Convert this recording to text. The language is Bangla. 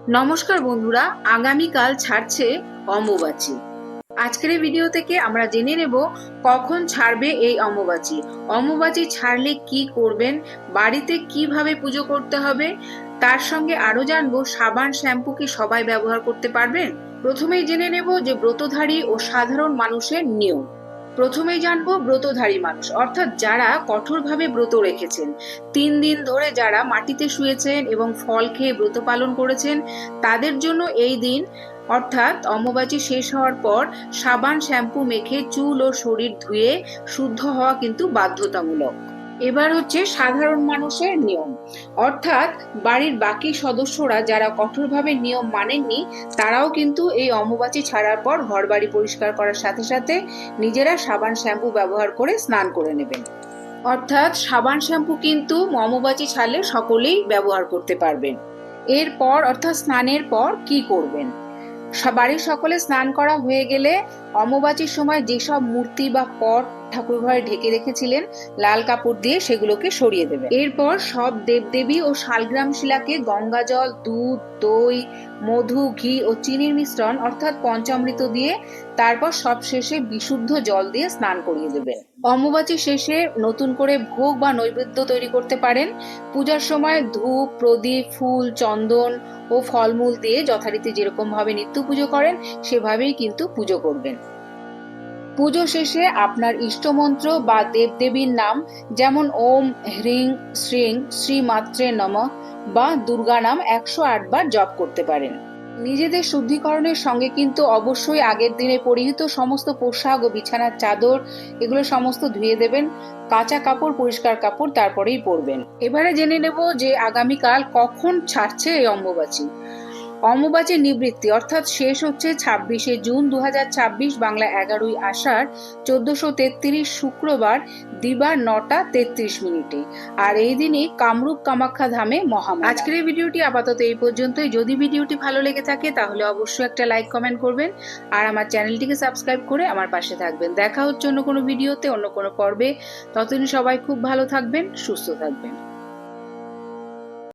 নমস্কার বন্ধুরা, আগামীকাল ছাড়ছে অম্বুবাচী। আজকের এই ভিডিও থেকে আমরা জেনে নেব কখন ছাড়বে এই অম্বুবাচী। অম্বুবাচী ছাড়লে কি করবেন, বাড়িতে কিভাবে পুজো করতে হবে, তার সঙ্গে আরো জানবো সাবান শ্যাম্পু কি সবাই ব্যবহার করতে পারবেন। প্রথমেই জেনে নেব যে ব্রতধারী ও সাধারণ মানুষের নিয়ম। প্রথমেই জানবো ব্রতধারী মানুষ, অর্থাৎ যারা কঠোরভাবে ব্রত রেখেছেন, 3 দিন ধরে যারা মাটিতে শুয়েছেন এবং ফল খেয়ে ব্রত পালন করেছেন, তাদের জন্য এই দিন অর্থাৎ অম্বুবাচী শেষ হওয়ার পর সাবান শ্যাম্পু মেখে চুল ও শরীর ধুয়ে শুদ্ধ হওয়া কিন্তু বাধ্যতামূলক। এবার হচ্ছে সাধারণ মানুষের নিয়ম, অর্থাৎ বাড়ির বাকি সদস্যরা যারা কঠোরভাবে নিয়ম মানেননি, তারাও কিন্তু এই অম্বুবাচী ছাড়ার পর ঘর বাড়ি পরিষ্কার করার সাথে সাথে নিজেরা সাবান শ্যাম্পু ব্যবহার করে স্নান করে নেবেন। অর্থাৎ সাবান শ্যাম্পু কিন্তু অম্বুবাচী ছাড়লে সকলেই ব্যবহার করতে পারবেন। এরপর অর্থাৎ স্নানের পর কি করবেন? বাড়ির সকলে স্নান করা হয়ে গেলে অম্বুবাচীর সময় যেসব মূর্তি বা পট ঠাকুর ঘরে ঢেকে রেখেছিলেন লাল কাপড় দিয়ে সেগুলোকে সরিয়ে দেবেন। এরপর সব দেবদেবী ও শালগ্রাম শিলাকে গঙ্গা জল, দুধ, দই, মধু, ঘি ও চিনির মিশ্রণ অর্থাৎ পঞ্চামৃত দিয়ে তারপর সব শেষে বিশুদ্ধ জল দিয়ে স্নান করিয়ে দেবেন। অম্বুবাচী শেষে নতুন করে ভোগ বা নৈবেদ্য তৈরি করতে পারেন। পূজার সময় ধূপ, প্রদীপ, ফুল, চন্দন ও ফলমূল দিয়ে যথারীতি যেরকম ভাবে নিত্য পুজো করেন সেভাবেই কিন্তু পুজো করবেন। পুজো শেষে আপনার ইষ্টমন্ত্র বা দেবদেবীর নাম, যেমন ওম হ্রিং শ্রীং শ্রীমাত্রে নমঃ বা দুর্গা নাম 108 বার জপ করতে পারেন। নিজেদের শুদ্ধিকরণের সঙ্গে কিন্তু অবশ্যই আগের দিনে পরিহিত সমস্ত পোশাক ও বিছানার চাদর এগুলো সমস্ত ধুয়ে দেবেন। কাঁচা কাপড়, পরিষ্কার কাপড় তারপরেই পরবেন। এবারে জেনে নেব যে আগামীকাল কখন ছাড়ছে এই অম্বুবাচী। অম্বুবাচী নিবৃত্তি অর্থাৎ শেষ হচ্ছে 26শে জুন 2026, বাংলা 11ই আষাঢ় 1433 শুক্রবার দিবা 9টা 33 মিনিটে। আর এই দিনই কামরূপ কামাখ্যা ধামে মহামেলা। আজকের এই ভিডিওটি আপাতত এই পর্যন্তই। যদি ভিডিওটি ভালো লেগে থাকে তাহলে অবশ্যই একটা লাইক কমেন্ট করবেন আর আমার চ্যানেলটিকে সাবস্ক্রাইব করে আমার পাশে থাকবেন। দেখা হচ্ছে অন্য কোনো ভিডিওতে, অন্য কোনো পর্বে। ততদিন সবাই খুব ভালো থাকবেন, সুস্থ থাকবেন।